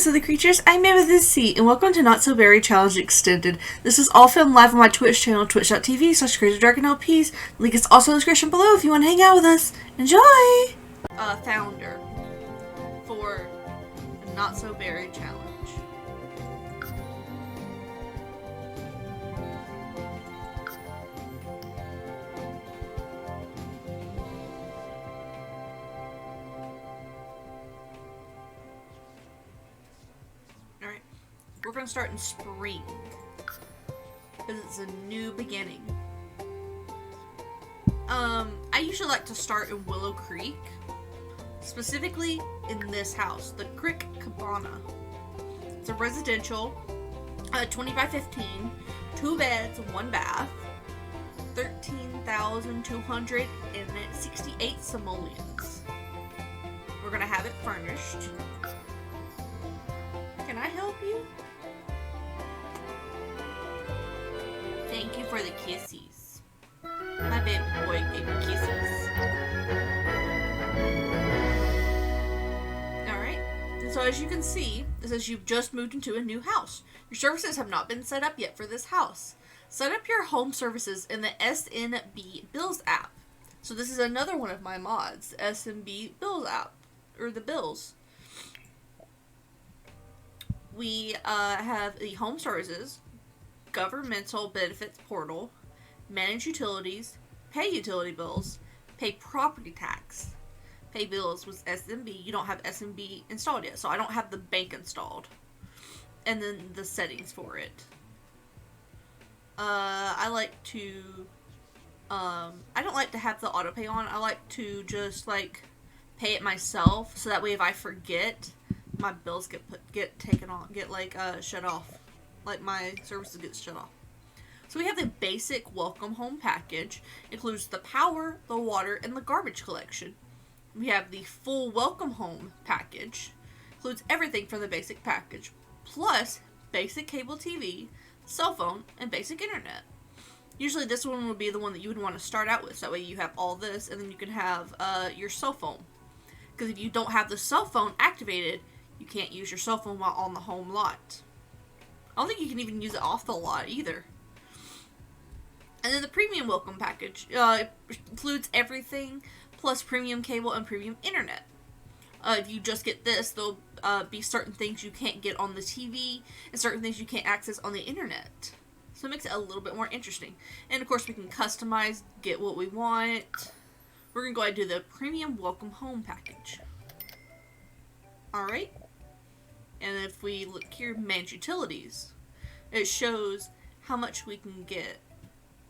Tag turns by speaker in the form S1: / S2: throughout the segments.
S1: Silly Creatures, I'm Mammoth and welcome to Not So Very Challenge Extended. This is all filmed live on my Twitch channel, twitch.tv/CrazyDragonLPs. The link is also in the description below if you want to hang out with us. Enjoy! Founder for the Not So Very Challenge. Alright, we're going to start in spring, because it's a new beginning. I usually like to start in Willow Creek, specifically in this house, the Crick Cabana. It's a residential, 20 by 15, 2 beds, 1 bath, 13,268 simoleons. We're going to have it furnished. Can I help you? Thank you for the kissies. My baby boy gave me kisses. Alright, so as you can see, it says you've just moved into a new house. Your services have not been set up yet for this house. Set up your home services in the SNB Bills app. So this is another one of my mods, SNB Bills app, or the Bills. We have the home services, governmental benefits portal, manage utilities, pay utility bills, pay property tax, pay bills with SMB. You don't have SMB installed yet, so I don't have the bank installed. And then the settings for it. I like to, I don't like to have the auto pay on. I like to just like pay it myself, so that way if I forget, my bills get taken off, shut off. Like my services get shut off. So we have the basic welcome home package. Includes the power, the water, and the garbage collection. We have the full welcome home package. Includes everything from the basic package, plus basic cable TV, cell phone, and basic internet. Usually this one would be the one that you would want to start out with. So that way you have all this, and then you can have your cell phone. Because if you don't have the cell phone activated, you can't use your cell phone while on the home lot. I don't think you can even use it off the lot either. And then the premium welcome package includes everything, plus premium cable and premium internet. If you just get this, there'll be certain things you can't get on the TV, and certain things you can't access on the internet. So it makes it a little bit more interesting. And of course we can customize, get what we want. We're going to go ahead and do the premium welcome home package. Alright. And if we look here, manage utilities, it shows how much we can get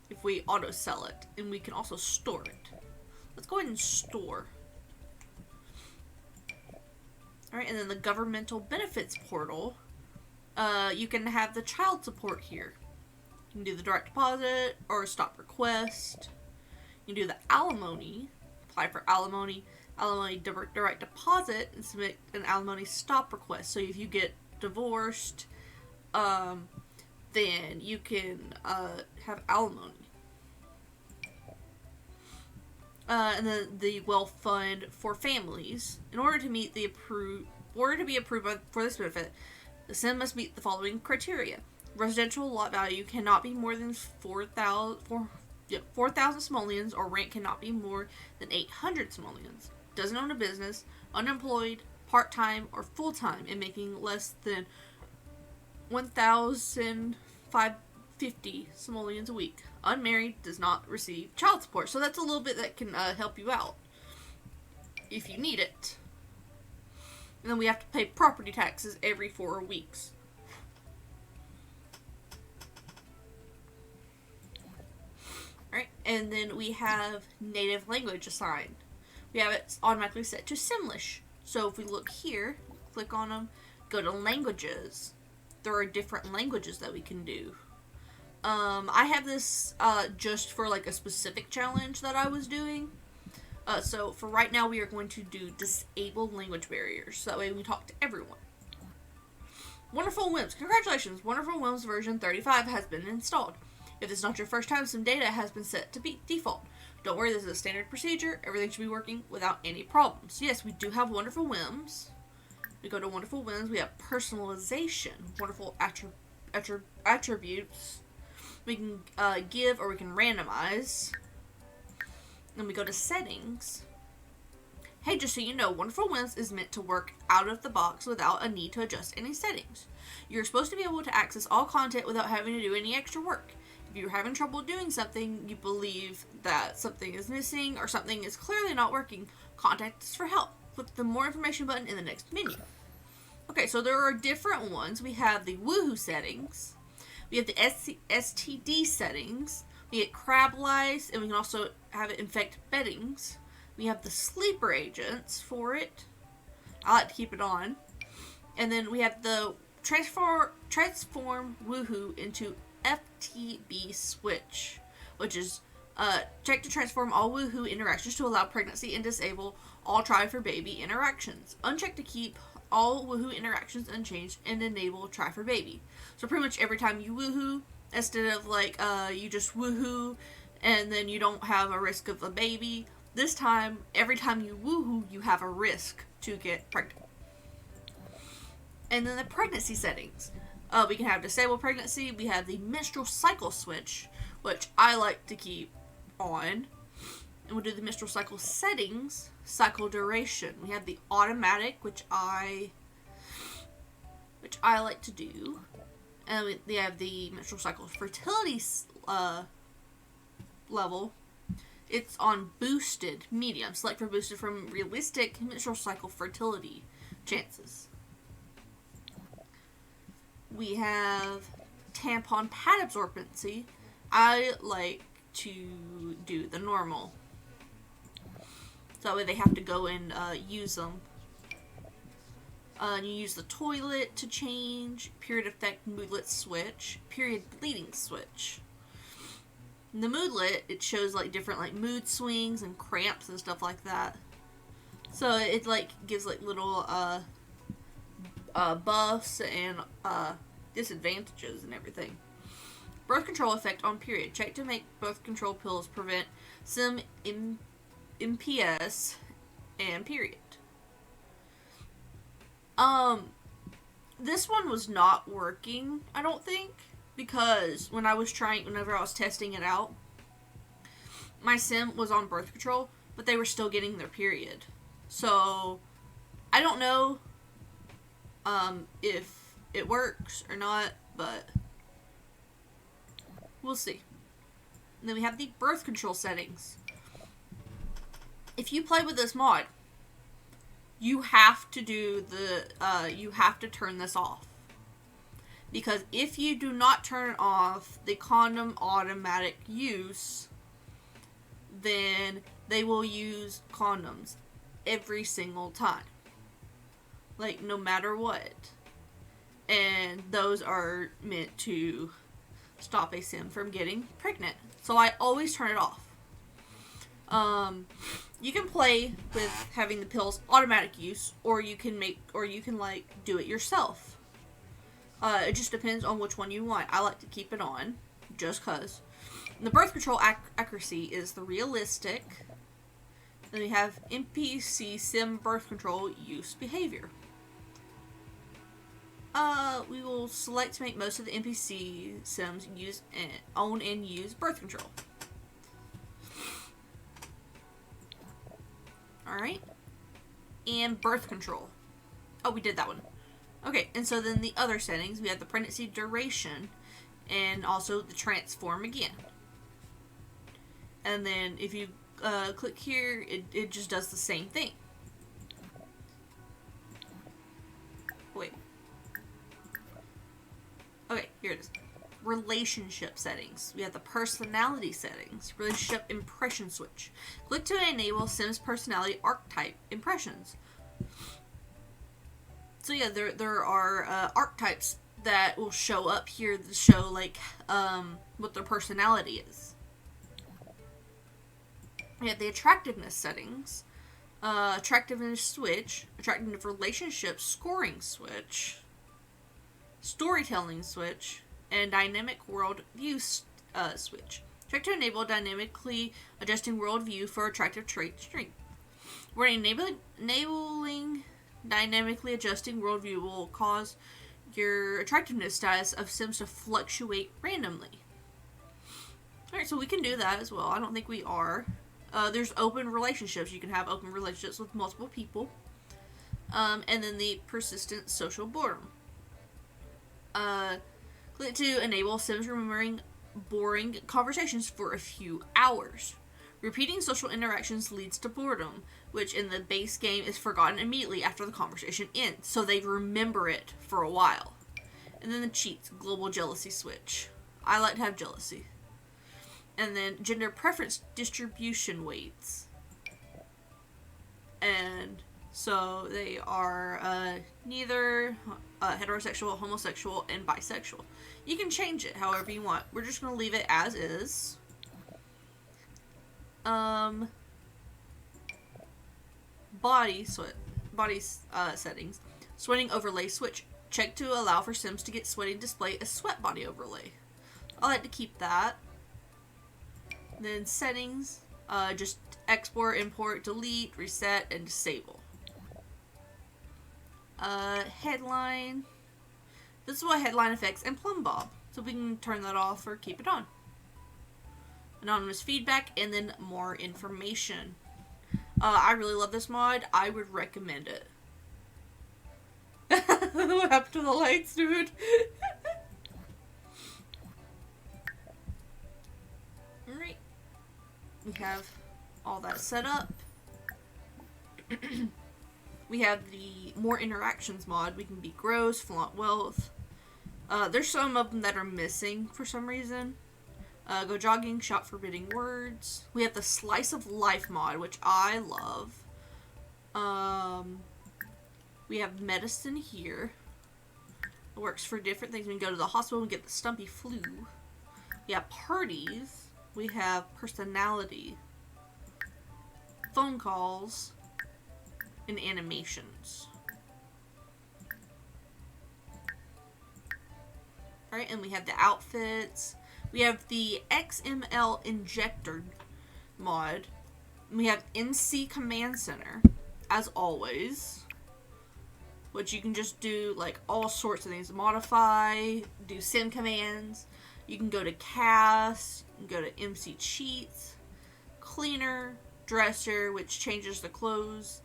S1: if we auto sell it, and we can also store it. Let's go ahead and store. Alright, and then the governmental benefits portal, you can have the child support here. You can do the direct deposit or stop request. You can do the alimony, apply for alimony direct deposit, and submit an alimony stop request. So if you get divorced, then you can have alimony. And then the wealth fund for families. In order to be approved for this benefit, the SIM must meet the following criteria: residential lot value cannot be more than 4,000 simoleons, or rent cannot be more than 800 simoleons. Doesn't own a business, unemployed, part-time, or full-time, and making less than 1,550 simoleons a week. Unmarried, does not receive child support. So that's a little bit that can help you out if you need it. And then we have to pay property taxes every 4 weeks. Alright, and then we have native language assigned. We have it automatically set to Simlish. So if we look here, click on them, go to languages. There are different languages that we can do. I have this just for like a specific challenge that I was doing. So for right now, we are going to do disable language barriers. So that way we talk to everyone. Wonderful Whims. Congratulations. Wonderful Whims version 35 has been installed. If this is not your first time, some data has been set to be default. Don't worry, this is a standard procedure. Everything should be working without any problems. Yes, we do have Wonderful Whims. We go to wonderful whims. We have personalization, wonderful attributes. We can give or we can randomize. Then we go to settings. Hey, just so you know, Wonderful Whims is meant to work out of the box without a need to adjust any settings. You're supposed to be able to access all content without having to do any extra work. If you're having trouble doing something, you believe that something is missing or something is clearly not working, contact us for help. Click the More Information button in the next menu. Okay, so there are different ones. We have the Woohoo settings. We have the STD settings. We get crab lice, and we can also have it infect beddings. We have the sleeper agents for it. I like to keep it on. And then we have the transform Woohoo into FTB switch, which is check to transform all Woohoo interactions to allow pregnancy and disable all try for baby interactions. Uncheck to keep all Woohoo interactions unchanged and enable try for baby. So pretty much every time you Woohoo, instead of like you just Woohoo and then you don't have a risk of a baby, this time, every time you Woohoo, you have a risk to get pregnant. And then the pregnancy settings. We can have disable pregnancy. We have the menstrual cycle switch, which I like to keep on. And we'll do the menstrual cycle settings, cycle duration. We have the automatic, which I like to do. And we have the menstrual cycle fertility level. It's on boosted medium. Select for boosted from realistic menstrual cycle fertility chances. We have tampon pad absorbency. I like to do the normal. So that way they have to go and use them. You use the toilet to change. Period effect moodlet switch. Period bleeding switch. In the moodlet, it shows like different like mood swings and cramps and stuff like that. So it like gives like little buffs and disadvantages and everything. Birth control effect on period. Check to make birth control pills prevent some MPS and period. This one was not working, I don't think. Because whenever I was testing it out, my sim was on birth control, but they were still getting their period. So, I don't know if it works or not, but we'll see. And then we have the birth control settings. If you play with this mod, you have to you have to turn this off. Because if you do not turn off the condom automatic use, then they will use condoms every single time. Like, no matter what. And those are meant to stop a sim from getting pregnant. So I always turn it off. You can play with having the pills automatic use, or you can like do it yourself. It just depends on which one you want. I like to keep it on, just cause. And the birth control accuracy is the realistic. Then we have NPC sim birth control use behavior. We will select to make most of the NPC sims own and use birth control. Alright. And birth control. Oh, we did that one. Okay, and so then the other settings, we have the pregnancy duration and also the transform again. And then if you click here, it just does the same thing. Wait. Okay, here it is. Relationship settings. We have the personality settings. Relationship impression switch. Click to enable Sim's personality archetype impressions. So yeah, there are archetypes that will show up here to show like what their personality is. We have the attractiveness settings, attractiveness switch, attractive relationship scoring switch, storytelling switch, and dynamic world view switch. Check to enable dynamically adjusting world view for attractive trait strength. We're enabling dynamically adjusting worldview will cause your attractiveness status of Sims to fluctuate randomly. Alright, so we can do that as well. I don't think we are. There's open relationships. You can have open relationships with multiple people. And then the persistent social boredom. Click to enable Sims remembering boring conversations for a few hours. Repeating social interactions leads to boredom, which in the base game is forgotten immediately after the conversation ends, so they remember it for a while. And then the cheats, global jealousy switch. I like to have jealousy. And then gender preference distribution weights. And so they are neither heterosexual, homosexual, and bisexual. You can change it however you want. We're just going to leave it as is. Body settings. Sweating overlay switch. Check to allow for Sims to get sweating display as sweat body overlay. I like to keep that. Then settings. Just export, import, delete, reset, and disable. Headline. This is what headline effects and plumb bob. So we can turn that off or keep it on. Anonymous feedback, and then more information. I really love this mod. I would recommend it. What happened to the lights, dude? Alright. We have all that set up. We have the more interactions mod. We can be gross, flaunt wealth. There's some of them that are missing for some reason. Go jogging, shop forbidding words. We have the slice of life mod, which I love. We have medicine here. It works for different things. We can go to the hospital and get the stumpy flu. We have parties. We have personality. Phone calls. And animations. Alright, and we have the outfits. We have the XML injector mod. We have NC Command Center, as always. Which you can just do like all sorts of things. Modify, do sim commands. You can go to cast, you can go to MC cheats, cleaner, dresser, which changes the clothes.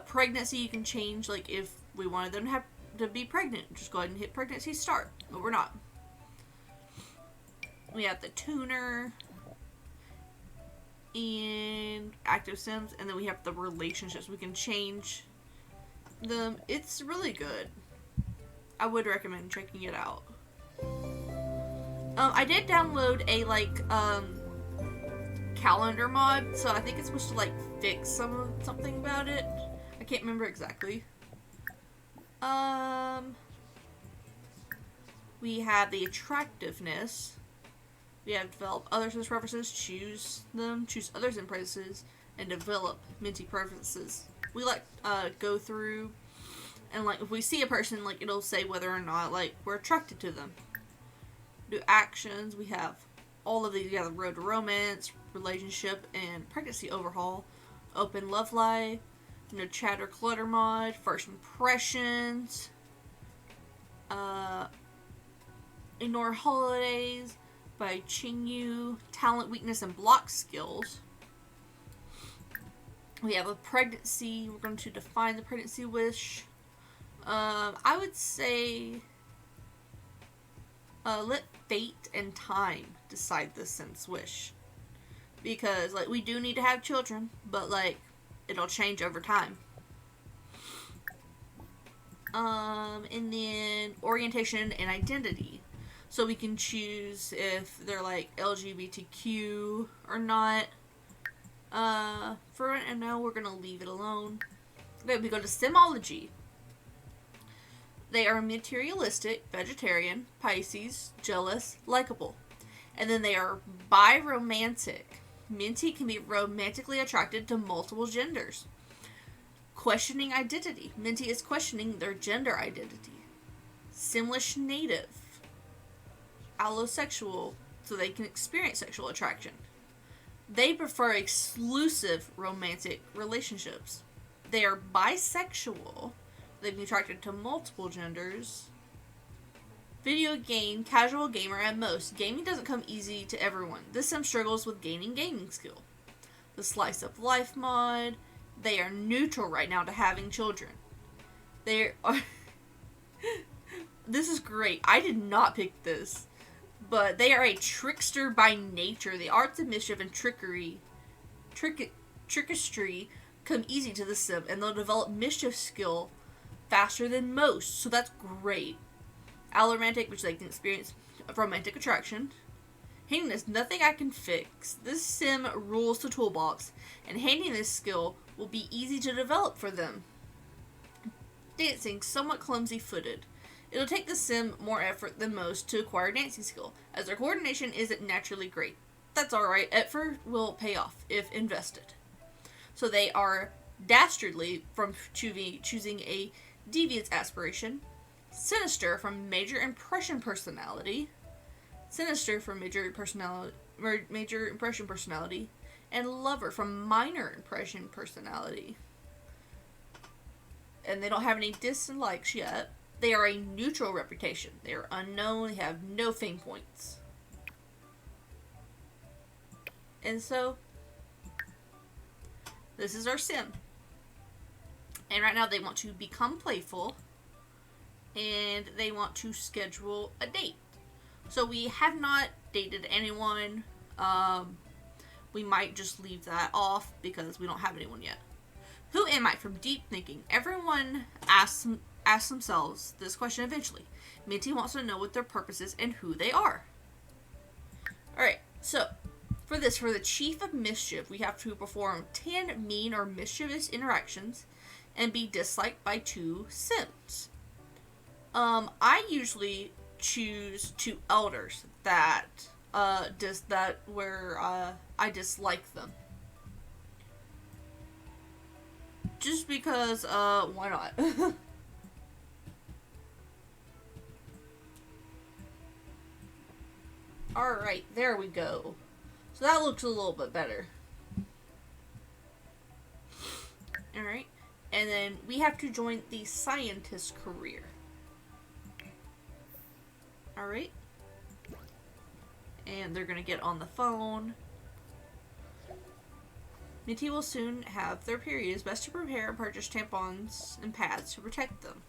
S1: Pregnancy, you can change, like if we wanted them to be pregnant, just go ahead and hit pregnancy start, but we're not. We have the tuner and active sims, and then we have the relationships. We can change them. It's really good. I would recommend checking it out. I did download a calendar mod, so I think it's supposed to like fix something about it. I can't remember exactly. We have the attractiveness. We have develop other Sims preferences, choose them, choose others in preferences, and develop Minty preferences. We go through and if we see a person, it'll say whether or not we're attracted to them. Do actions. We have all of these. We have the road to romance, relationship, and pregnancy overhaul. Open love life. No chatter clutter mod. First impressions. Ignore holidays by Chinyu. Talent, weakness, and block skills. We have a pregnancy. We're going to define the pregnancy wish. I would say let fate and time decide the Sim's wish. Because, we do need to have children, but, it'll change over time. And then orientation and identity. So we can choose if they're, LGBTQ or not. For right now, we're going to leave it alone. Then we go to Simology. They are materialistic, vegetarian, Pisces, jealous, likable. And then they are biromantic. Minty can be romantically attracted to multiple genders. Questioning identity. Minty is questioning their gender identity. Simlish native. Allosexual, so they can experience sexual attraction. They prefer exclusive romantic relationships. They are bisexual, They can be attracted to multiple genders. Video game, casual gamer at most. Gaming doesn't come easy to everyone. This sim struggles with gaining gaming skill. The slice of life mod. They are neutral right now to having children. They are... This is great. I did not pick this. But they are a trickster by nature. The arts of mischief and trickistry come easy to the sim, and they'll develop mischief skill faster than most. So that's great. Alromantic, which they can experience romantic attraction. Hating is nothing I can fix. This sim rules the toolbox, and hating this skill will be easy to develop for them. Dancing, somewhat clumsy-footed. It'll take the sim more effort than most to acquire dancing skill, as their coordination isn't naturally great. That's alright, effort will pay off if invested. So they are dastardly from choosing a devious aspiration, sinister from major impression personality, major impression personality, and lover from minor impression personality. And they don't have any dislikes yet. They are a neutral reputation. They are unknown. They have no fame points. And so, this is our sim. And right now they want to become playful. And they want to schedule a date. So we have not dated anyone. We might just leave that off because we don't have anyone yet. Who am I? From deep thinking. Everyone asks themselves this question eventually. Minty wants to know what their purpose is and who they are. Alright, so for the Chief of Mischief, we have to perform 10 mean or mischievous interactions and be disliked by 2 sims. I usually choose 2 elders that I dislike them. Just because, why not? Alright, there we go. So that looks a little bit better. Alright, and then we have to join the scientist career. Alright. And they're gonna get on the phone. Minty will soon have their period. It's best to prepare and purchase tampons and pads to protect them.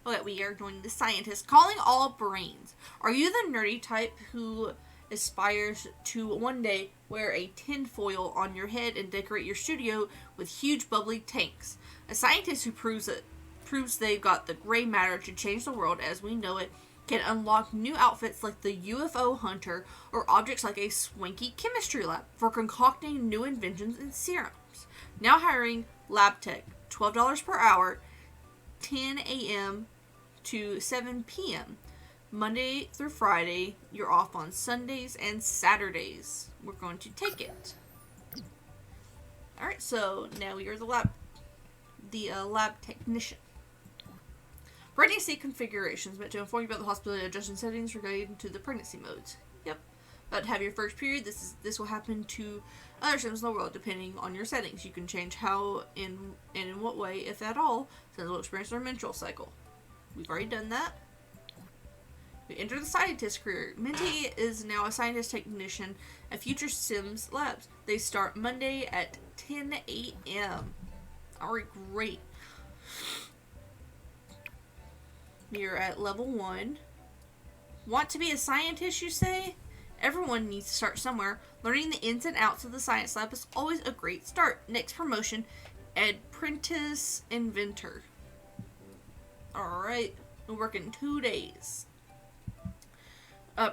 S1: Okay, we are joining the scientist. Calling all brains. Are you the nerdy type who aspires to one day wear a tinfoil on your head and decorate your studio with huge bubbly tanks? A scientist who proves they've got the gray matter to change the world as we know it can unlock new outfits like the UFO hunter or objects like a swanky chemistry lab for concocting new inventions and serums. Now hiring lab tech, $12 per hour, 10 a.m. to 7 p.m. Monday through Friday. You're off on Sundays and Saturdays. We're going to take it. Alright, so now you're the lab technician. Pregnancy configurations meant to inform you about the possibility of adjusting settings related to the pregnancy modes. Yep. About to have your first period. This will happen to other sims in the world depending on your settings. You can change how and in what way, if at all, sims will experience their menstrual cycle. We've already done that. We enter the scientist career. Minty is now a scientist technician at Future Sims Labs. They start Monday at 10 a.m. Alright, great. You're at level 1. Want to be a scientist, you say? Everyone needs to start somewhere. Learning the ins and outs of the science lab is always a great start. Next promotion, apprentice inventor. Alright, we're working 2 days.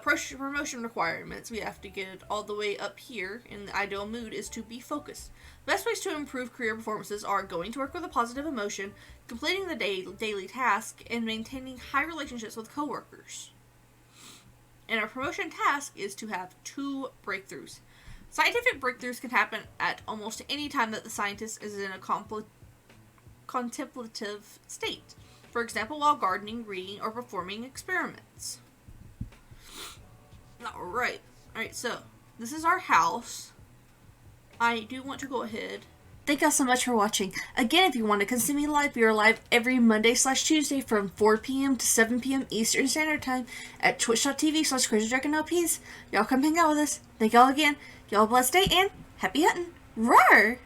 S1: Promotion requirements. We have to get it all the way up here. In the ideal mood is to be focused. Best ways to improve career performances are going to work with a positive emotion, completing the daily task, and maintaining high relationships with coworkers. And our promotion task is to have 2 breakthroughs. Scientific breakthroughs can happen at almost any time that the scientist is in a contemplative state. For example, while gardening, reading, or performing experiments. Alright, so this is our house. I do want to go ahead Thank y'all so much for watching. Again, if you want to come see me live, we are live every Monday/Tuesday from 4 p.m. to 7 p.m. Eastern Standard Time at twitch.tv/CrazyDragonLPs. Y'all come hang out with us. Thank y'all again. Y'all blessed day and happy hunting. RawR!